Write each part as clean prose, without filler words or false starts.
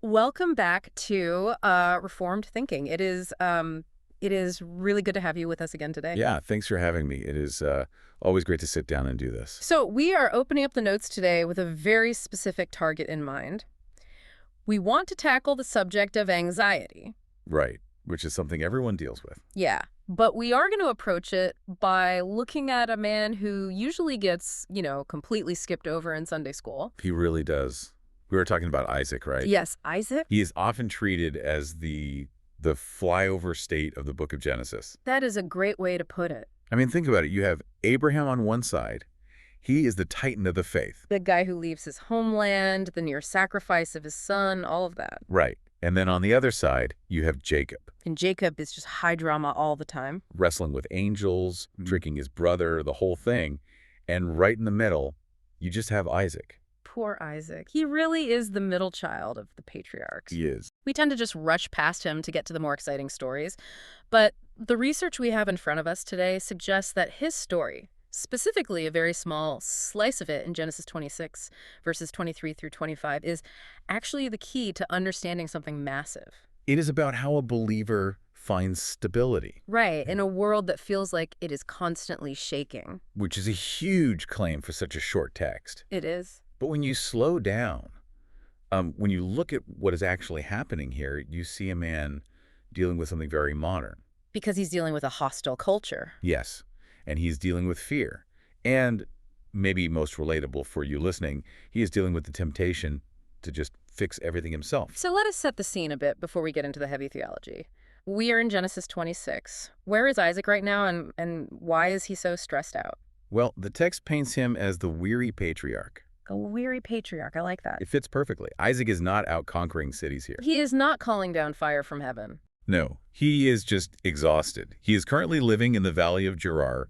Welcome back to Reformed Thinking. It is really good to have you with us again today. Yeah, thanks for having me. It is always great to sit down and do this. So we are opening up the notes today with a very specific target in mind. We want to tackle the subject of anxiety. Right, which is something everyone deals with. Yeah, but we are going to approach it by looking at a man who usually gets, completely skipped over in Sunday school. He really does. We were talking about Isaac, right? Yes, Isaac. He is often treated as the flyover state of the book of Genesis. That is a great way to put it. I mean, think about it. You have Abraham on one side. He is the titan of the faith. The guy who leaves his homeland, the near sacrifice of his son, all of that. Right. And then on the other side, you have Jacob. And Jacob is just high drama all the time. Wrestling with angels, tricking his brother, the whole thing. And right in the middle, you just have Isaac. Poor Isaac. He really is the middle child of the patriarchs. He is. We tend to just rush past him to get to the more exciting stories. But the research we have in front of us today suggests that his story, specifically a very small slice of it in Genesis 26, verses 23 through 25, is actually the key to understanding something massive. It is about how a believer finds stability. Right, in a world that feels like it is constantly shaking. Which is a huge claim for such a short text. It is. But when you slow down, when you look at what is actually happening here, you see a man dealing with something very modern. Because he's dealing with a hostile culture. Yes, and he's dealing with fear. And maybe most relatable for you listening, he is dealing with the temptation to just fix everything himself. So let us set the scene a bit before we get into the heavy theology. We are in Genesis 26. Where is Isaac right now, and why is he so stressed out? Well, the text paints him as the weary patriarch. A weary patriarch. I like that. It fits perfectly. Isaac is not out conquering cities here. He is not calling down fire from heaven. No, he is just exhausted. He is currently living in the valley of Gerar,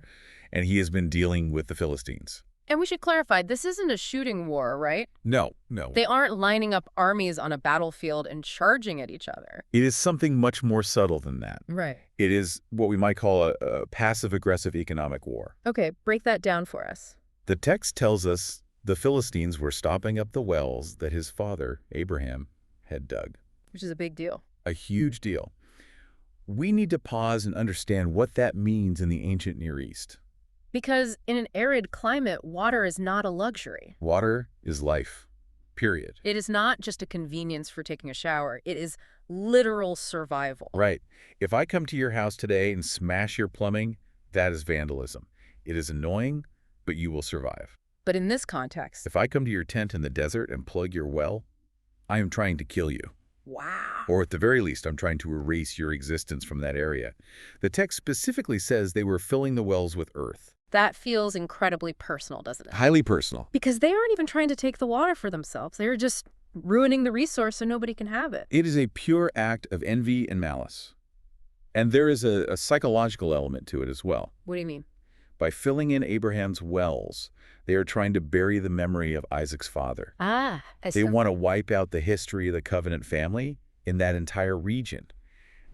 and he has been dealing with the Philistines. And we should clarify, this isn't a shooting war, right? No. They aren't lining up armies on a battlefield and charging at each other. It is something much more subtle than that. Right. It is what we might call a passive-aggressive economic war. Okay, break that down for us. The text tells us the Philistines were stopping up the wells that his father, Abraham, had dug. Which is a big deal. A huge deal. We need to pause and understand what that means in the ancient Near East. Because in an arid climate, water is not a luxury. Water is life, period. It is not just a convenience for taking a shower. It is literal survival. Right. If I come to your house today and smash your plumbing, that is vandalism. It is annoying, but you will survive. But in this context... If I come to your tent in the desert and plug your well, I am trying to kill you. Wow. Or at the very least, I'm trying to erase your existence from that area. The text specifically says they were filling the wells with earth. That feels incredibly personal, doesn't it? Highly personal. Because they aren't even trying to take the water for themselves. They're just ruining the resource so nobody can have it. It is a pure act of envy and malice. And there is a psychological element to it as well. What do you mean? By filling in Abraham's wells, they are trying to bury the memory of Isaac's father. They want to wipe out the history of the covenant family in that entire region.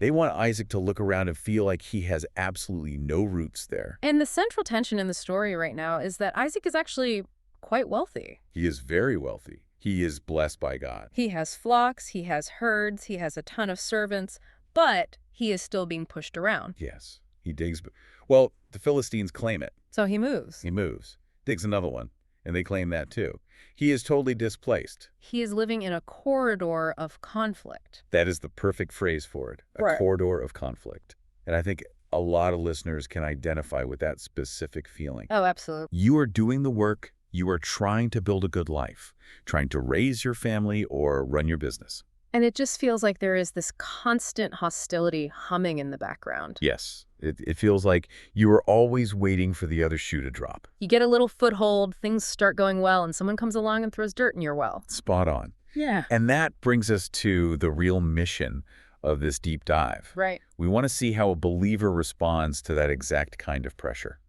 They want Isaac to look around and feel like he has absolutely no roots there. And the central tension in the story right now is that Isaac is actually quite wealthy. He is very wealthy. He is blessed by God. He has flocks, he has herds, he has a ton of servants, but he is still being pushed around. Yes, he digs. Well, the Philistines claim it. So he moves. He moves, digs another one, and they claim that too. He is totally displaced. He is living in a corridor of conflict. That is the perfect phrase for it, a Right. corridor of conflict. And I think a lot of listeners can identify with that specific feeling. Oh, absolutely. You are doing the work. You are trying to build a good life, trying to raise your family or run your business. And it just feels like there is this constant hostility humming in the background. Yes, it feels like you are always waiting for the other shoe to drop. You get a little foothold, things start going well, and someone comes along and throws dirt in your well. Spot on. Yeah. And that brings us to the real mission of this deep dive. Right. We want to see how a believer responds to that exact kind of pressure.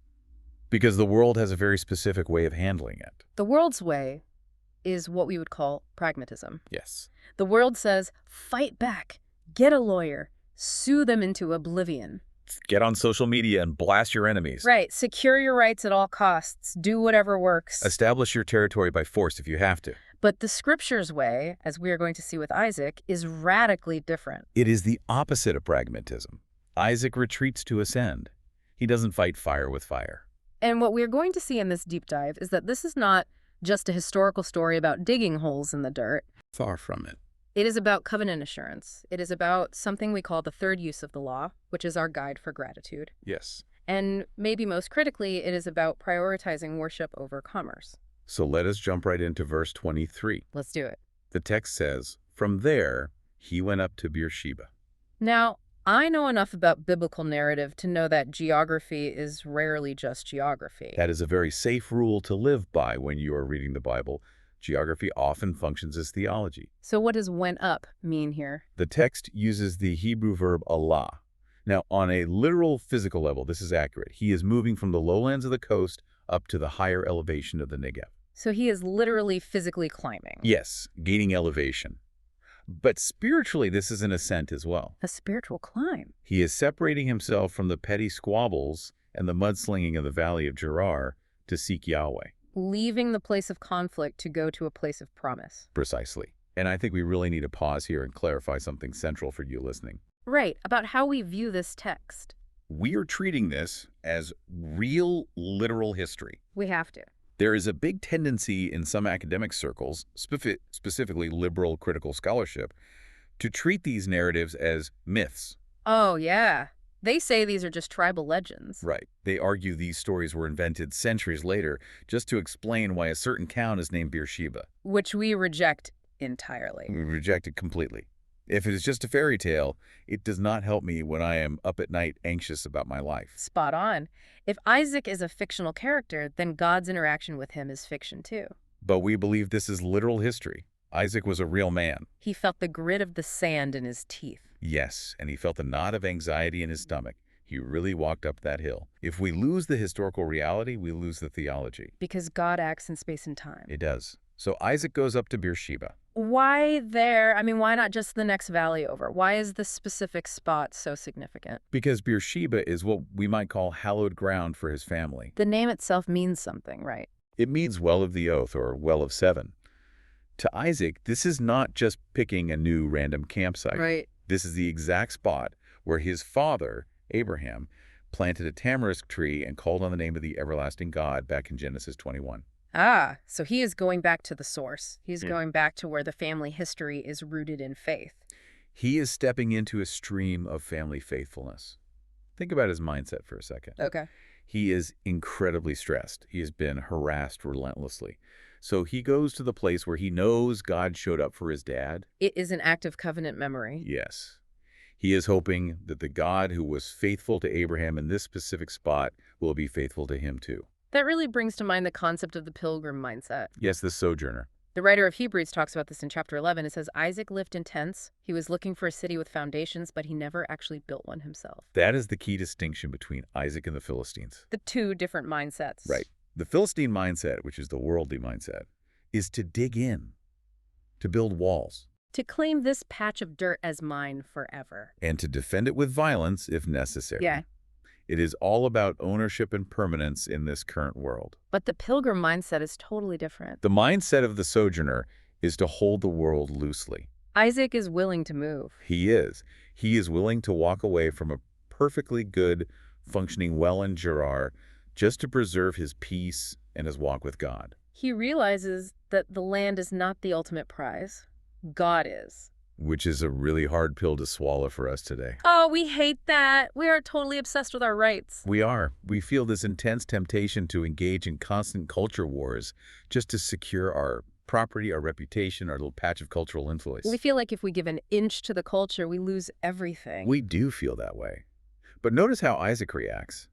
Because the world has a very specific way of handling it. The world's way is what we would call pragmatism. Yes. The world says, fight back, get a lawyer, sue them into oblivion. Get on social media and blast your enemies. Right. Secure your rights at all costs. Do whatever works. Establish your territory by force if you have to. But the scripture's way, as we are going to see with Isaac, is radically different. It is the opposite of pragmatism. Isaac retreats to ascend. He doesn't fight fire with fire. And what we're going to see in this deep dive is that this is not just a historical story about digging holes in the dirt. Far from it. It is about covenant assurance. It is about something we call the third use of the law, which is our guide for gratitude. Yes. And maybe most critically, it is about prioritizing worship over commerce. So let us jump right into verse 23. Let's do it. The text says, "From there, he went up to Beersheba." Now, I know enough about biblical narrative to know that geography is rarely just geography. That is a very safe rule to live by when you are reading the Bible. Geography often functions as theology. So what does went up mean here? The text uses the Hebrew verb Allah. Now, on a literal physical level, this is accurate. He is moving from the lowlands of the coast up to the higher elevation of the Negev. So he is literally physically climbing. Yes, gaining elevation. But spiritually, this is an ascent as well. A spiritual climb. He is separating himself from the petty squabbles and the mudslinging of the valley of Gerar to seek Yahweh. Leaving the place of conflict to go to a place of promise. Precisely. And I think we really need to pause here and clarify something central for you listening. Right, about how we view this text. We are treating this as real, literal history. We have to. There is a big tendency in some academic circles, specifically liberal critical scholarship, to treat these narratives as myths. Oh, yeah. They say these are just tribal legends. Right. They argue these stories were invented centuries later just to explain why a certain town is named Beersheba. Which we reject entirely. We reject it completely. If it is just a fairy tale, it does not help me when I am up at night anxious about my life. Spot on. If Isaac is a fictional character, then God's interaction with him is fiction too. But we believe this is literal history. Isaac was a real man. He felt the grit of the sand in his teeth. Yes, and he felt the knot of anxiety in his stomach. He really walked up that hill. If we lose the historical reality, we lose the theology. Because God acts in space and time. It does. So Isaac goes up to Beersheba. Why there? I mean, why not just the next valley over? Why is this specific spot so significant? Because Beersheba is what we might call hallowed ground for his family. The name itself means something, right? It means well of the oath or well of seven. To Isaac, this is not just picking a new random campsite. Right. This is the exact spot where his father, Abraham, planted a tamarisk tree and called on the name of the everlasting God back in Genesis 21. Ah, so he is going back to the source. He's going back to where the family history is rooted in faith. He is stepping into a stream of family faithfulness. Think about his mindset for a second. Okay. He is incredibly stressed. He has been harassed relentlessly. So he goes to the place where he knows God showed up for his dad. It is an act of covenant memory. Yes. He is hoping that the God who was faithful to Abraham in this specific spot will be faithful to him too. That really brings to mind the concept of the pilgrim mindset. Yes, the sojourner. The writer of Hebrews talks about this in chapter 11. It says, Isaac lived in tents. He was looking for a city with foundations, but he never actually built one himself. That is the key distinction between Isaac and the Philistines. The two different mindsets. Right. The Philistine mindset, which is the worldly mindset, is to dig in, to build walls. To claim this patch of dirt as mine forever. And to defend it with violence if necessary. Yeah. It is all about ownership and permanence in this current world. But the pilgrim mindset is totally different. The mindset of the sojourner is to hold the world loosely. Isaac is willing to move. He is. He is willing to walk away from a perfectly good, functioning well in Gerar just to preserve his peace and his walk with God. He realizes that the land is not the ultimate prize. God is. Which is a really hard pill to swallow for us today. Oh, we hate that. We are totally obsessed with our rights. We are. We feel this intense temptation to engage in constant culture wars just to secure our property, our reputation, our little patch of cultural influence. We feel like if we give an inch to the culture, we lose everything. We do feel that way. But notice how Isaac reacts.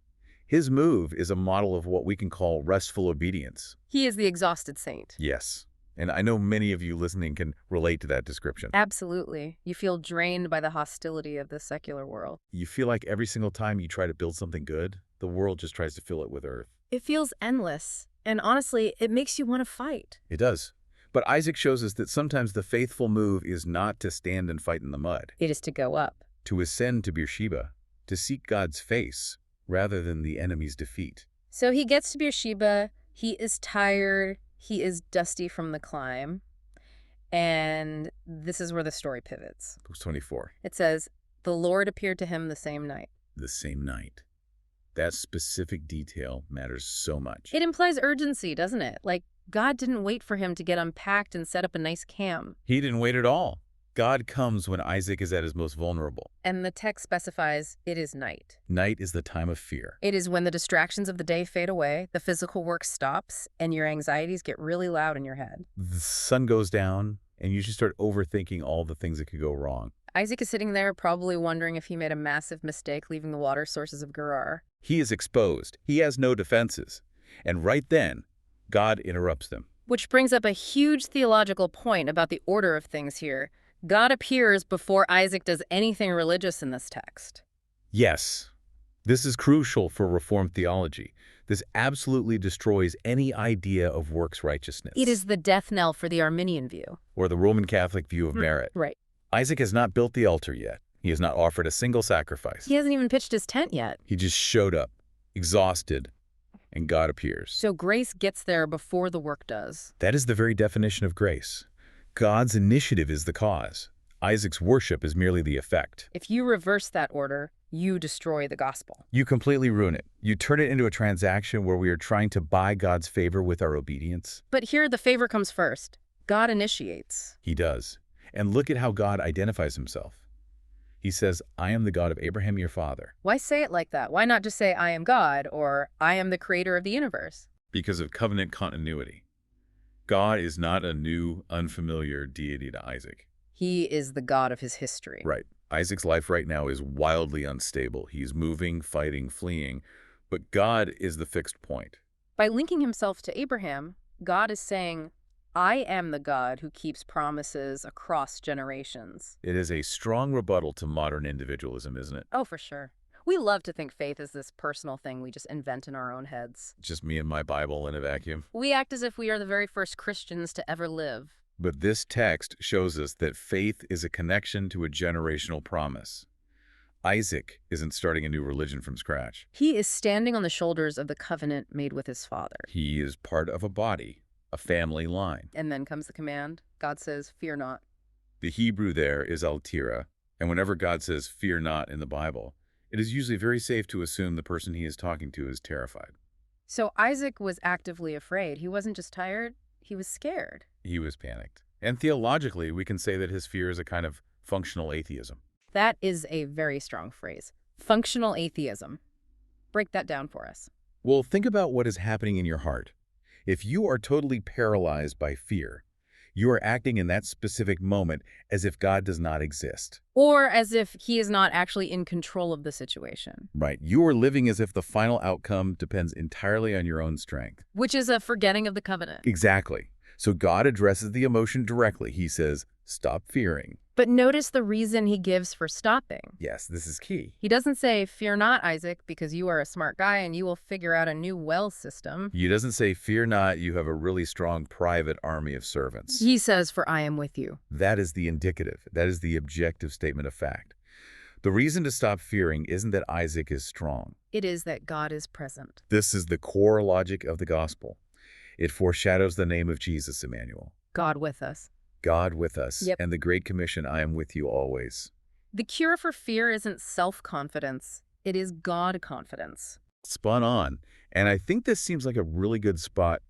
His move is a model of what we can call restful obedience. He is the exhausted saint. Yes. And I know many of you listening can relate to that description. Absolutely. You feel drained by the hostility of the secular world. You feel like every single time you try to build something good, the world just tries to fill it with earth. It feels endless. And honestly, it makes you want to fight. It does. But Isaac shows us that sometimes the faithful move is not to stand and fight in the mud. It is to go up. To ascend to Beersheba, to seek God's face rather than the enemy's defeat. So he gets to Beersheba. He is tired. He is dusty from the climb. And this is where the story pivots. Verse 24. It says, the Lord appeared to him the same night. The same night. That specific detail matters so much. It implies urgency, doesn't it? Like, God didn't wait for him to get unpacked and set up a nice camp. He didn't wait at all. God comes when Isaac is at his most vulnerable. And the text specifies it is night. Night is the time of fear. It is when the distractions of the day fade away, the physical work stops, and your anxieties get really loud in your head. The sun goes down, and you just start overthinking all the things that could go wrong. Isaac is sitting there probably wondering if he made a massive mistake leaving the water sources of Gerar. He is exposed. He has no defenses. And right then, God interrupts them. Which brings up a huge theological point about the order of things here. God appears before Isaac does anything religious in this text. Yes, this is crucial for Reformed theology. This absolutely destroys any idea of works righteousness. It is the death knell for the Arminian view. Or the Roman Catholic view of merit. Right. Isaac has not built the altar yet. He has not offered a single sacrifice. He hasn't even pitched his tent yet. He just showed up, exhausted, and God appears. So grace gets there before the work does. That is the very definition of grace. God's initiative is the cause. Isaac's worship is merely the effect. If you reverse that order, you destroy the gospel. You completely ruin it. You turn it into a transaction where we are trying to buy God's favor with our obedience. But here the favor comes first. God initiates. He does. And look at how God identifies himself. He says, I am the God of Abraham, your father. Why say it like that? Why not just say, I am God, or I am the creator of the universe? Because of covenant continuity. God is not a new, unfamiliar deity to Isaac. He is the God of his history. Right. Isaac's life right now is wildly unstable. He's moving, fighting, fleeing. But God is the fixed point. By linking himself to Abraham, God is saying, I am the God who keeps promises across generations. It is a strong rebuttal to modern individualism, isn't it? Oh, for sure. We love to think faith is this personal thing we just invent in our own heads. Just me and my Bible in a vacuum. We act as if we are the very first Christians to ever live. But this text shows us that faith is a connection to a generational promise. Isaac isn't starting a new religion from scratch. He is standing on the shoulders of the covenant made with his father. He is part of a body, a family line. And then comes the command. God says, fear not. The Hebrew there is al-tira, and whenever God says fear not in the Bible, it is usually very safe to assume the person he is talking to is terrified. So Isaac was actively afraid. He wasn't just tired, he was scared. He was panicked. And theologically, we can say that his fear is a kind of functional atheism. That is a very strong phrase. Functional atheism. Break that down for us. Well, think about what is happening in your heart. If you are totally paralyzed by fear, you are acting in that specific moment as if God does not exist. Or as if he is not actually in control of the situation. Right. You are living as if the final outcome depends entirely on your own strength. Which is a forgetting of the covenant. Exactly. So God addresses the emotion directly. He says, stop fearing. But notice the reason he gives for stopping. Yes, this is key. He doesn't say, fear not, Isaac, because you are a smart guy and you will figure out a new well system. He doesn't say, fear not, you have a really strong private army of servants. He says, for I am with you. That is the indicative. That is the objective statement of fact. The reason to stop fearing isn't that Isaac is strong. It is that God is present. This is the core logic of the gospel. It foreshadows the name of Jesus, Emmanuel. God with us. God with us. Yep. And the Great Commission, I am with you always. The cure for fear isn't self-confidence. It is God-confidence. Spot on. And I think this seems like a really good spot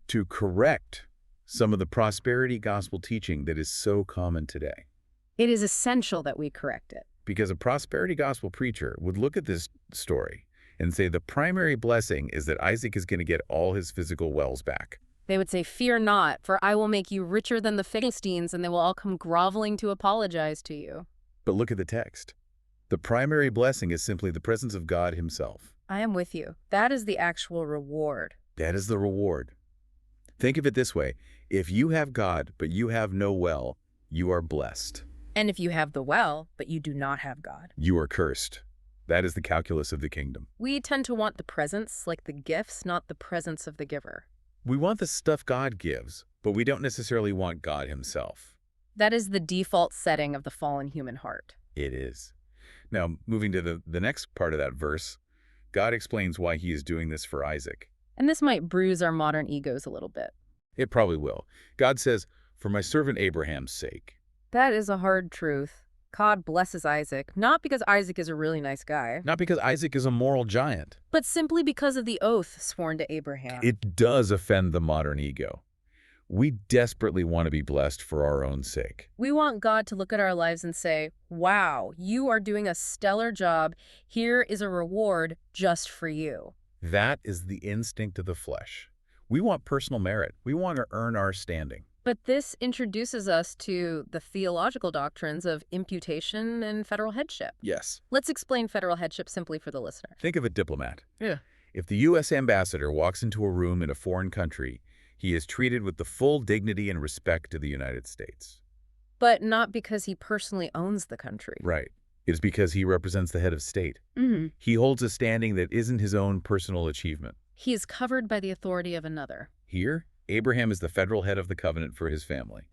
to correct some of the prosperity gospel teaching that is so common today. It is essential that we correct it. Because a prosperity gospel preacher would look at this story and say the primary blessing is that Isaac is going to get all his physical wells back. They would say, fear not, for I will make you richer than the Philistines, and they will all come groveling to apologize to you. But look at the text. The primary blessing is simply the presence of God himself. I am with you. That is the actual reward. That is the reward. Think of it this way. If you have God, but you have no well, you are blessed. And if you have the well, but you do not have God, you are cursed. That is the calculus of the kingdom. We tend to want the presents, like the gifts, not the presence of the giver. We want the stuff God gives, but we don't necessarily want God himself. That is the default setting of the fallen human heart. It is. Now, moving to the next part of that verse, God explains why he is doing this for Isaac. And this might bruise our modern egos a little bit. It probably will. God says, For my servant Abraham's sake. That is a hard truth. God blesses Isaac, not because Isaac is a really nice guy, Not because Isaac is a moral giant. but simply because of the oath sworn to Abraham. It does offend the modern ego. We desperately want to be blessed for our own sake. We want God to look at our lives and say, wow, you are doing a stellar job. Here is a reward just for you. That is the instinct of the flesh. We want personal merit. We want to earn our standing. But this introduces us to the theological doctrines of imputation and federal headship. Yes. Let's explain federal headship simply for the listener. Think of a diplomat. Yeah. If the U.S. ambassador walks into a room in a foreign country, he is treated with the full dignity and respect of the United States. But not because he personally owns the country. Right. It is because he represents the head of state. Mm-hmm. He holds a standing that isn't his own personal achievement. He is covered by the authority of another. Here, Abraham is the federal head of the covenant for his family.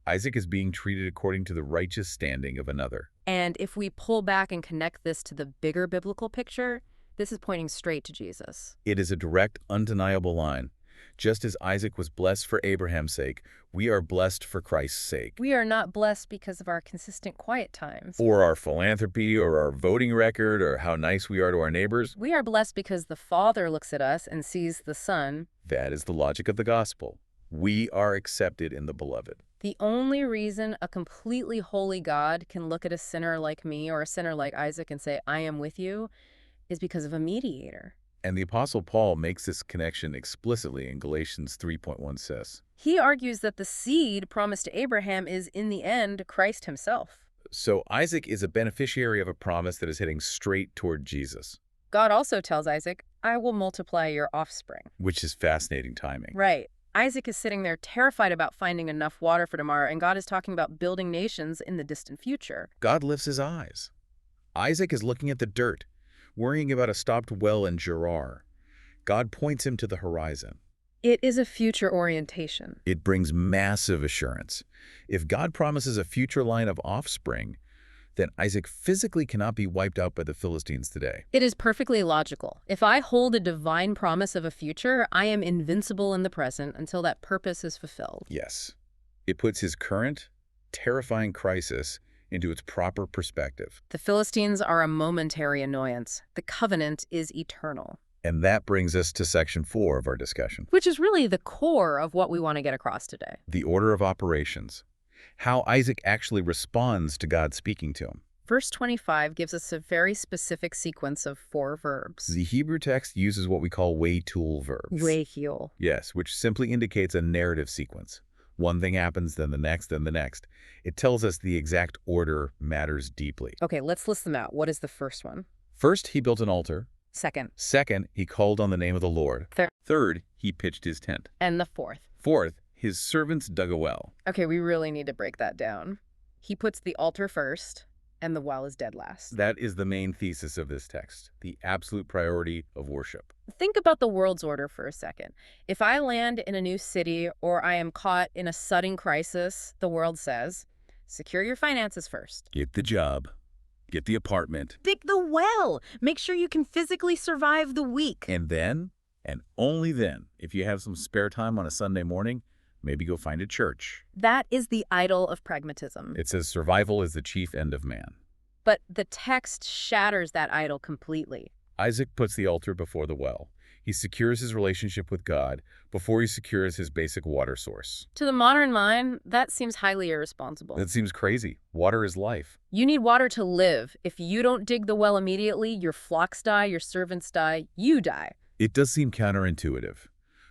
Isaac is being treated according to the righteous standing of another. And if we pull back and connect this to the bigger biblical picture, this is pointing straight to Jesus. It is a direct, undeniable line. Just as Isaac was blessed for Abraham's sake, we are blessed for Christ's sake. We are not blessed because of our consistent quiet times. Or our philanthropy, or our voting record, or how nice we are to our neighbors. We are blessed because the Father looks at us and sees the Son. That is the logic of the gospel. We are accepted in the beloved. The only reason a completely holy God can look at a sinner like me or a sinner like Isaac and say, I am with you, is because of a mediator. And the Apostle Paul makes this connection explicitly in Galatians 3:1 says. He argues that the seed promised to Abraham is, in the end, Christ himself. So Isaac is a beneficiary of a promise that is heading straight toward Jesus. God also tells Isaac, I will multiply your offspring. Which is fascinating timing. Right. Isaac is sitting there terrified about finding enough water for tomorrow, and God is talking about building nations in the distant future. God lifts his eyes. Isaac is looking at the dirt, worrying about a stopped well in Gerar. God points him to the horizon. It is a future orientation. It brings massive assurance. If God promises a future line of offspring, then Isaac physically cannot be wiped out by the Philistines today. It is perfectly logical. If I hold a divine promise of a future, I am invincible in the present until that purpose is fulfilled. Yes. It puts his current, terrifying crisis into its proper perspective. The Philistines are a momentary annoyance. The covenant is eternal. And that brings us to section 4 of our discussion. Which is really the core of what we want to get across today. The order of operations. How Isaac actually responds to God speaking to him. Verse 25 gives us a very specific sequence of 4 verbs. The Hebrew text uses what we call way-tool verbs. Way-heel. Yes, which simply indicates a narrative sequence. One thing happens, then the next, then the next. It tells us the exact order matters deeply. Okay, let's list them out. What is the first one? First, he built an altar. Second. Second, he called on the name of the Lord. Third, he pitched his tent. And the fourth. Fourth, his servants dug a well. Okay, we really need to break that down. He puts the altar first, and the well is dead last. That is the main thesis of this text, the absolute priority of worship. Think about the world's order for a second. If I land in a new city or I am caught in a sudden crisis, the world says, secure your finances first. Get the job. Get the apartment. Dig the well. Make sure you can physically survive the week. And then, and only then, if you have some spare time on a Sunday morning, maybe go find a church. That is the idol of pragmatism. It says survival is the chief end of man. But the text shatters that idol completely. Isaac puts the altar before the well. He secures his relationship with God before he secures his basic water source. To the modern mind, that seems highly irresponsible. That seems crazy. Water is life. You need water to live. If you don't dig the well immediately, your flocks die, your servants die, you die. It does seem counterintuitive.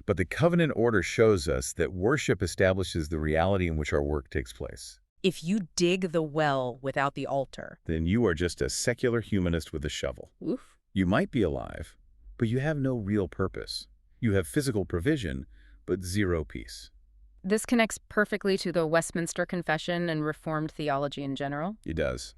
But the covenant order shows us that worship establishes the reality in which our work takes place. If you dig the well without the altar, then you are just a secular humanist with a shovel. Oof. You might be alive, but you have no real purpose. You have physical provision, but zero peace. This connects perfectly to the Westminster Confession and Reformed theology in general. It does.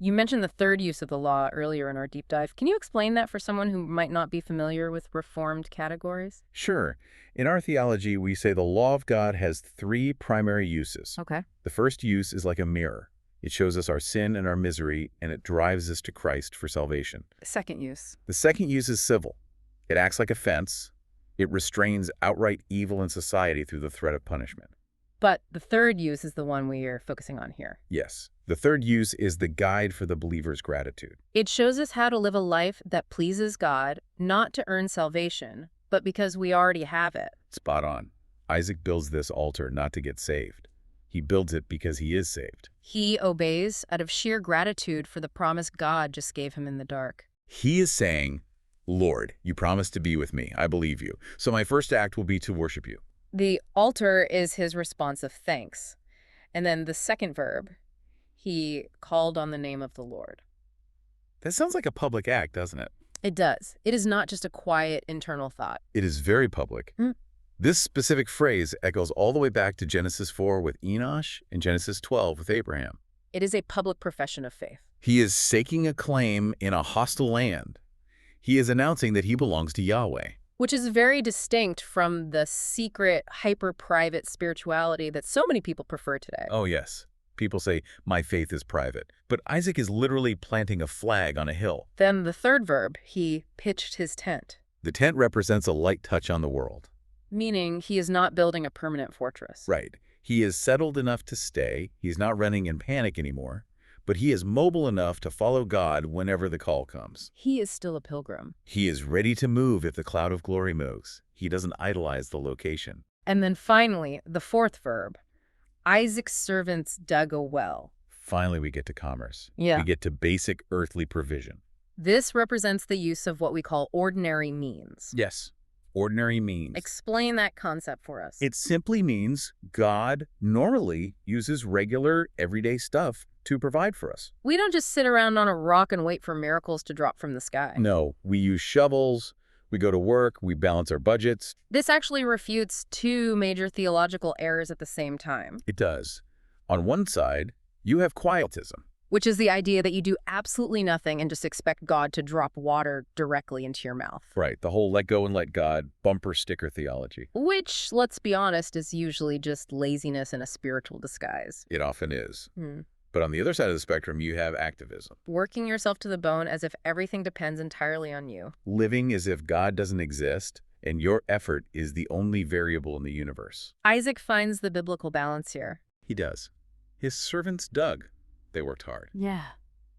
You mentioned the third use of the law earlier in our deep dive. Can you explain that for someone who might not be familiar with Reformed categories? Sure. In our theology, we say the law of God has 3 primary uses. Okay. The first use is like a mirror. It shows us our sin and our misery, and it drives us to Christ for salvation. Second use. The second use is civil. It acts like a fence. It restrains outright evil in society through the threat of punishment. But the third use is the one we are focusing on here. Yes. The third use is the guide for the believer's gratitude. It shows us how to live a life that pleases God, not to earn salvation, but because we already have it. Spot on. Isaac builds this altar not to get saved. He builds it because he is saved. He obeys out of sheer gratitude for the promise God just gave him in the dark. He is saying, Lord, you promised to be with me. I believe you. So my first act will be to worship you. The altar is his response of thanks. And then the second verb, he called on the name of the Lord. That sounds like a public act, doesn't it? It does. It is not just a quiet internal thought. It is very public. This specific phrase echoes all the way back to Genesis 4 with Enosh and Genesis 12 with Abraham. It is a public profession of faith. He is staking a claim in a hostile land. He is announcing that he belongs to Yahweh. Which is very distinct from the secret, hyper-private spirituality that so many people prefer today. Oh, yes. People say, my faith is private. But Isaac is literally planting a flag on a hill. Then the third verb, he pitched his tent. The tent represents a light touch on the world. Meaning he is not building a permanent fortress. Right. He is settled enough to stay. He's not running in panic anymore. But he is mobile enough to follow God whenever the call comes. He is still a pilgrim. He is ready to move if the cloud of glory moves. He doesn't idolize the location. And then finally, the fourth verb, Isaac's servants dug a well. Finally, we get to commerce. Yeah. We get to basic earthly provision. This represents the use of what we call ordinary means. Yes. Ordinary means. Explain that concept for us. It simply means God normally uses regular, everyday stuff to provide for us. We don't just sit around on a rock and wait for miracles to drop from the sky. No, we use shovels, we go to work, we balance our budgets. This actually refutes two major theological errors at the same time. It does. On one side, you have quietism. Which is the idea that you do absolutely nothing and just expect God to drop water directly into your mouth. Right, the whole let go and let God bumper sticker theology. Which, let's be honest, is usually just laziness in a spiritual disguise. It often is. But on the other side of the spectrum, you have activism. Working yourself to the bone as if everything depends entirely on you. Living as if God doesn't exist and your effort is the only variable in the universe. Isaac finds the biblical balance here. He does. His servants dug. They worked hard. Yeah.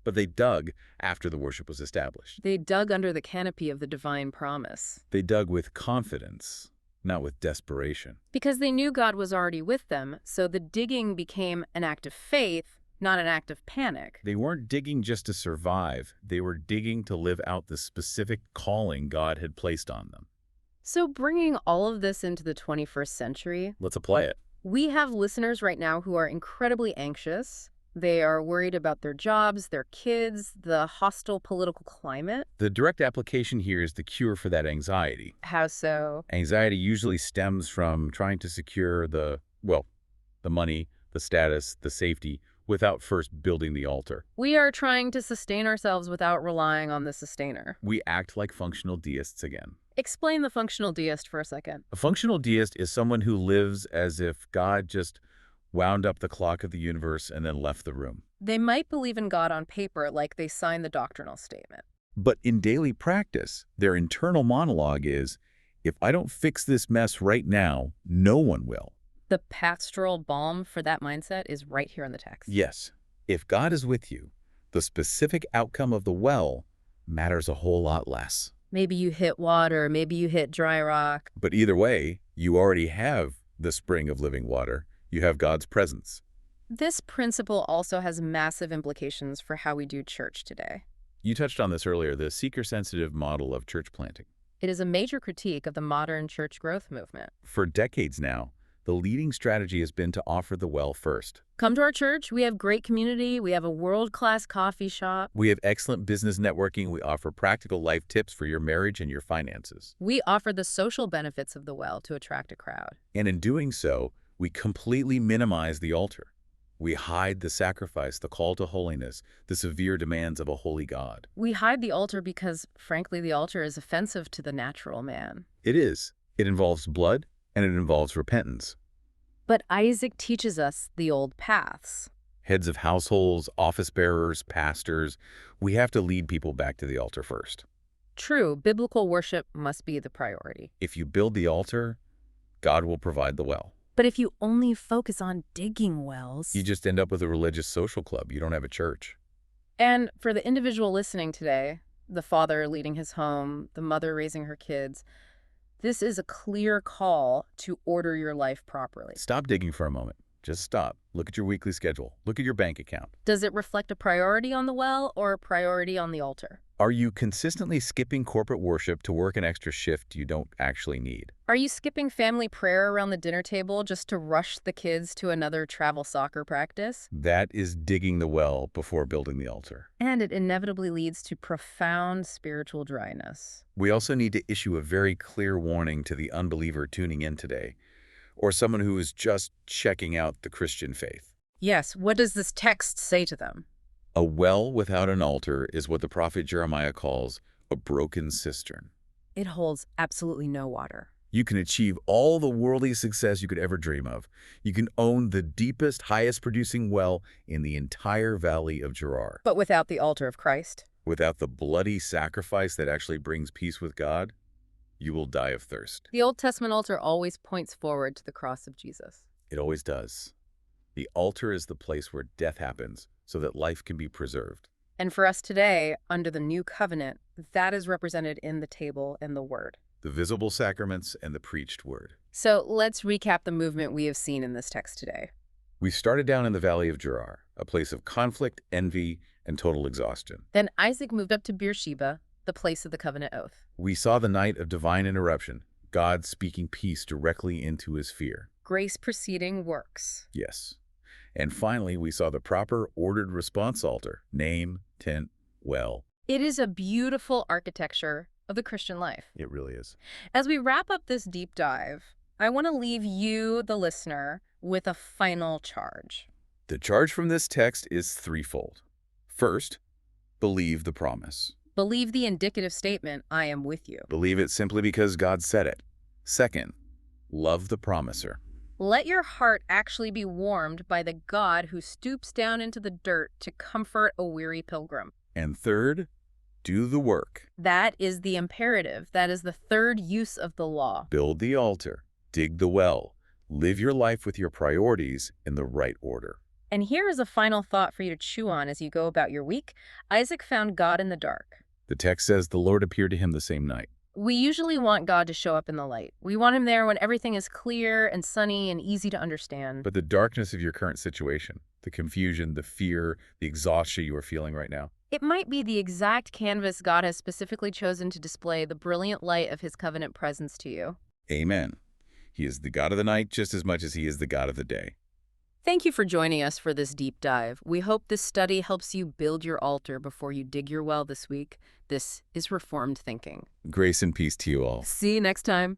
But they dug after the worship was established. They dug under the canopy of the divine promise. They dug with confidence, not with desperation. Because they knew God was already with them, so the digging became an act of faith, not an act of panic. They weren't digging just to survive. They were digging to live out the specific calling God had placed on them. So bringing all of this into the 21st century, let's apply it. We have listeners right now who are incredibly anxious. They are worried about their jobs, their kids, the hostile political climate. The direct application here is the cure for that anxiety. How so? Anxiety usually stems from trying to secure the money, the status, the safety, without first building the altar. We are trying to sustain ourselves without relying on the sustainer. We act like functional deists again. Explain the functional deist for a second. A functional deist is someone who lives as if God just wound up the clock of the universe and then left the room. They might believe in God on paper, like they signed the doctrinal statement. But in daily practice, their internal monologue is, if I don't fix this mess right now, no one will. The pastoral balm for that mindset is right here in the text. Yes. If God is with you, the specific outcome of the well matters a whole lot less. Maybe you hit water, maybe you hit dry rock. But either way, you already have the spring of living water. You have God's presence. This principle also has massive implications for how we do church today. You touched on this earlier, the seeker-sensitive model of church planting. It is a major critique of the modern church growth movement. For decades now, the leading strategy has been to offer the well first. Come to our church. We have great community. We have a world-class coffee shop. We have excellent business networking. We offer practical life tips for your marriage and your finances. We offer the social benefits of the well to attract a crowd. And in doing so, we completely minimize the altar. We hide the sacrifice, the call to holiness, the severe demands of a holy God. We hide the altar because, frankly, the altar is offensive to the natural man. It is. It involves blood, and it involves repentance. But Isaac teaches us the old paths. Heads of households, office bearers, pastors, we have to lead people back to the altar first. True, biblical worship must be the priority. If you build the altar, God will provide the well. But if you only focus on digging wells... You just end up with a religious social club. You don't have a church. And for the individual listening today, the father leading his home, the mother raising her kids, this is a clear call to order your life properly. Stop digging for a moment. Just stop. Look at your weekly schedule. Look at your bank account. Does it reflect a priority on the well or a priority on the altar? Are you consistently skipping corporate worship to work an extra shift you don't actually need? Are you skipping family prayer around the dinner table just to rush the kids to another travel soccer practice? That is digging the well before building the altar. And it inevitably leads to profound spiritual dryness. We also need to issue a very clear warning to the unbeliever tuning in today, or someone who is just checking out the Christian faith. Yes, what does this text say to them? A well without an altar is what the prophet Jeremiah calls a broken cistern. It holds absolutely no water. You can achieve all the worldly success you could ever dream of. You can own the deepest, highest producing well in the entire valley of Gerar. But without the altar of Christ? Without the bloody sacrifice that actually brings peace with God, you will die of thirst. The Old Testament altar always points forward to the cross of Jesus. It always does. The altar is the place where death happens so that life can be preserved. And for us today, under the new covenant, that is represented in the table and the word. The visible sacraments and the preached word. So let's recap the movement we have seen in this text today. We started down in the valley of Gerar, a place of conflict, envy, and total exhaustion. Then Isaac moved up to Beersheba, the place of the covenant oath. We saw the night of divine interruption, God speaking peace directly into his fear. Grace preceding works. Yes. And finally, we saw the proper ordered response altar, name, tent, well. It is a beautiful architecture of the Christian life. It really is. As we wrap up this deep dive, I want to leave you, the listener, with a final charge. The charge from this text is threefold. First, believe the promise. Believe the indicative statement, I am with you. Believe it simply because God said it. Second, love the promiser. Let your heart actually be warmed by the God who stoops down into the dirt to comfort a weary pilgrim. And third, do the work. That is the imperative. That is the third use of the law. Build the altar. Dig the well. Live your life with your priorities in the right order. And here is a final thought for you to chew on as you go about your week. Isaac found God in the dark. The text says the Lord appeared to him the same night. We usually want God to show up in the light. We want him there when everything is clear and sunny and easy to understand. But the darkness of your current situation, the confusion, the fear, the exhaustion you are feeling right now, it might be the exact canvas God has specifically chosen to display the brilliant light of his covenant presence to you. Amen. He is the God of the night just as much as he is the God of the day. Thank you for joining us for this deep dive. We hope this study helps you build your altar before you dig your well this week. This is Reformed Thinking. Grace and peace to you all. See you next time.